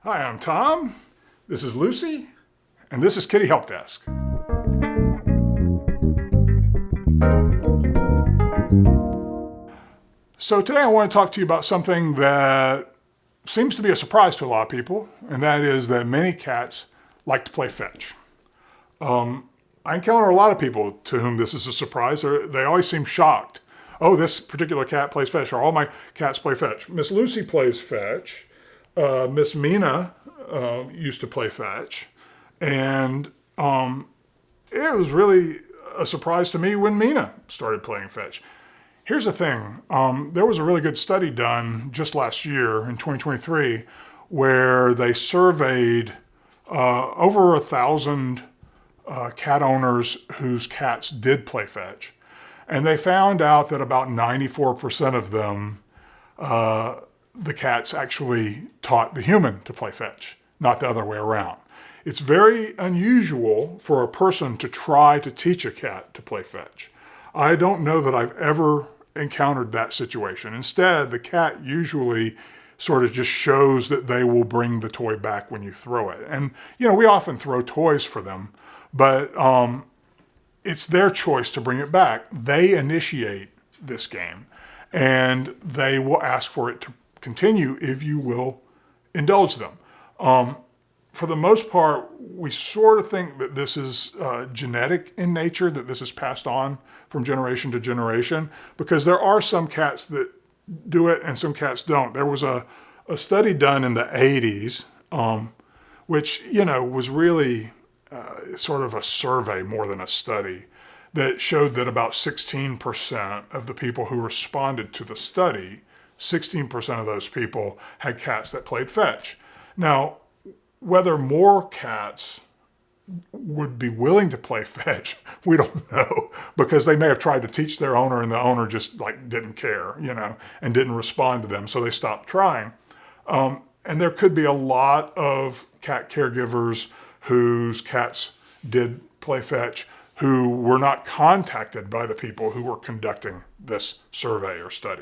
Hi, I'm Tom. This is Lucy, and this is Kitty Help Desk. So today I want to talk to you about something that seems to be a surprise to a lot of people, and that is that many cats like to play fetch. I encounter a lot of people to whom this is a surprise. They always seem shocked. Oh, this particular cat plays fetch, or all my cats play fetch. Miss Lucy plays fetch. Miss Mina used to play fetch. And it was really a surprise to me when Mina started playing fetch. Here's the thing. There was a really good study done just last year in 2023 where they surveyed over 1,000 cat owners whose cats did play fetch. And they found out that about 94% of them, the cats actually taught the human to play fetch, not the other way around. It's very unusual for a person to try to teach a cat to play fetch. I don't know that I've ever encountered that situation. Instead, the cat usually sort of just shows that they will bring the toy back when you throw it. And, we often throw toys for them, but it's their choice to bring it back. They initiate this game, and they will ask for it to continue if you will indulge them. For the most part, we sort of think that this is genetic in nature, that this is passed on from generation to generation, because there are some cats that do it and some cats don't. There was a study done in the 80s, which, was really sort of a survey more than a study, that showed that about 16% of the people who responded to the study, 16% of those people had cats that played fetch. Now, whether more cats would be willing to play fetch, we don't know, because they may have tried to teach their owner and the owner just didn't care, and didn't respond to them, so they stopped trying. And there could be a lot of cat caregivers whose cats did play fetch who were not contacted by the people who were conducting this survey or study.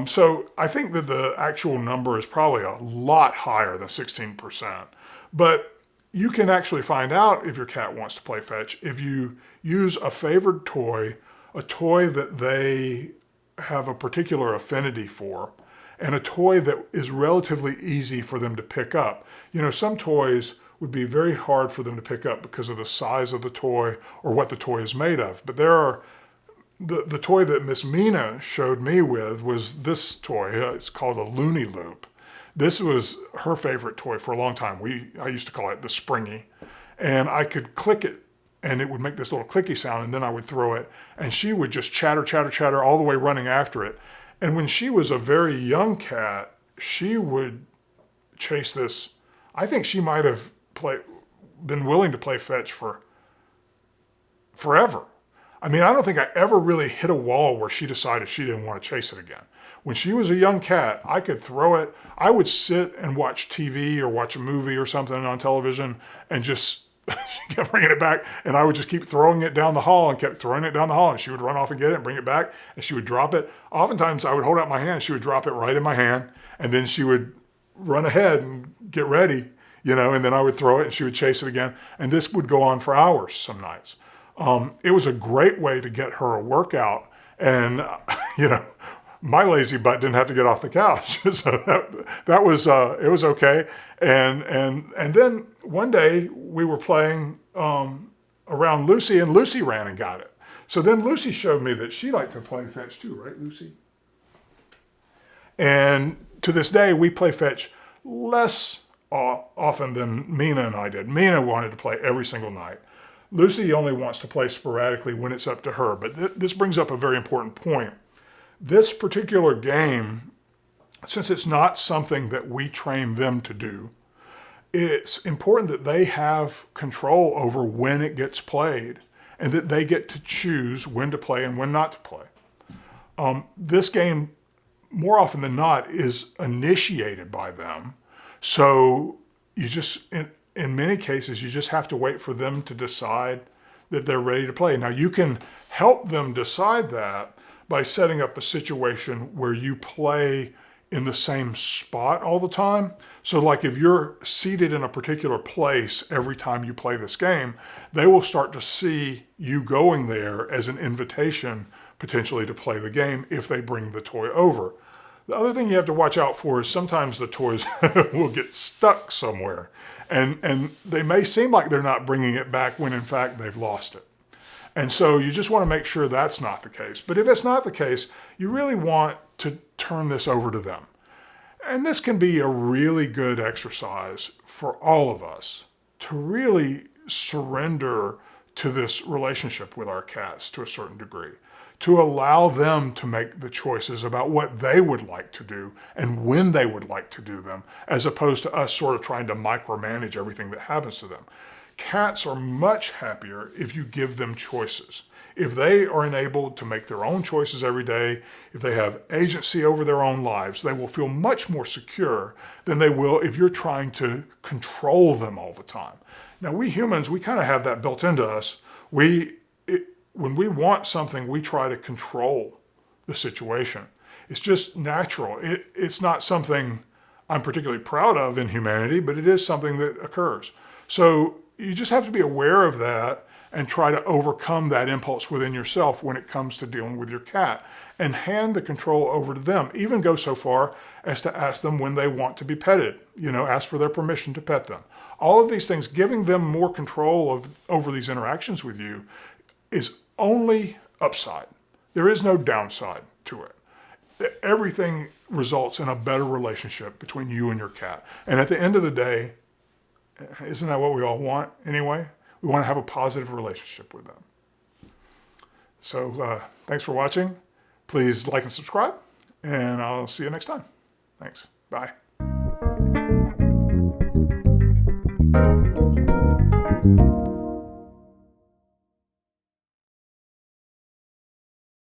So I think that the actual number is probably a lot higher than 16%. But you can actually find out if your cat wants to play fetch if you use a favored toy, a toy that they have a particular affinity for, and a toy that is relatively easy for them to pick up. Some toys would be very hard for them to pick up because of the size of the toy or what the toy is made of. But there are the toy that Miss Mina showed me with was this toy. It's called a Looney Loop. This was her favorite toy for a long time. I used to call it the Springy. And I could click it and it would make this little clicky sound, and then I would throw it and she would just chatter, chatter, chatter all the way running after it. And when she was a very young cat, she would chase this. I think she might have been willing to play fetch for forever. I don't think I ever really hit a wall where she decided she didn't want to chase it again. When she was a young cat, I could throw it. I would sit and watch TV or watch a movie or something on television and just she kept bringing it back, and I would just keep throwing it down the hall and kept throwing it down the hall, and she would run off and get it and bring it back, and she would drop it. Oftentimes I would hold out my hand, she would drop it right in my hand, and then she would run ahead and get ready, and then I would throw it and she would chase it again. And this would go on for hours some nights. It was a great way to get her a workout. And, my lazy butt didn't have to get off the couch. So that was, it was okay. And then one day we were playing around Lucy, and Lucy ran and got it. So then Lucy showed me that she liked to play fetch too, right, Lucy? And to this day, we play fetch less often than Mina and I did. Mina wanted to play every single night. Lucy only wants to play sporadically when it's up to her. But this brings up a very important point. This particular game, since it's not something that we train them to do, it's important that they have control over when it gets played and that they get to choose when to play and when not to play. This game, more often than not, is initiated by them. So you just, in many cases, you just have to wait for them to decide that they're ready to play. Now, you can help them decide that by setting up a situation where you play in the same spot all the time. So like if you're seated in a particular place every time you play this game, they will start to see you going there as an invitation potentially to play the game if they bring the toy over. The other thing you have to watch out for is sometimes the toys will get stuck somewhere, and they may seem like they're not bringing it back when in fact they've lost it. And so you just want to make sure that's not the case. But if it's not the case, you really want to turn this over to them. And this can be a really good exercise for all of us to really surrender to this relationship with our cats to a certain degree, to allow them to make the choices about what they would like to do and when they would like to do them, as opposed to us sort of trying to micromanage everything that happens to them. Cats are much happier if you give them choices. If they are enabled to make their own choices every day, if they have agency over their own lives, they will feel much more secure than they will if you're trying to control them all the time. Now, we humans, we kind of have that built into us. When we want something, we try to control the situation. It's just natural. It's not something I'm particularly proud of in humanity, but it is something that occurs. So you just have to be aware of that and try to overcome that impulse within yourself when it comes to dealing with your cat, and hand the control over to them. Even go so far as to ask them when they want to be petted, ask for their permission to pet them. All of these things, giving them more control over these interactions with you is only upside. There is no downside to it. Everything results in a better relationship between you and your cat. And at the end of the day, isn't that what we all want anyway? We want to have a positive relationship with them. So thanks for watching. Please like and subscribe, and I'll see you next time. Thanks. Bye.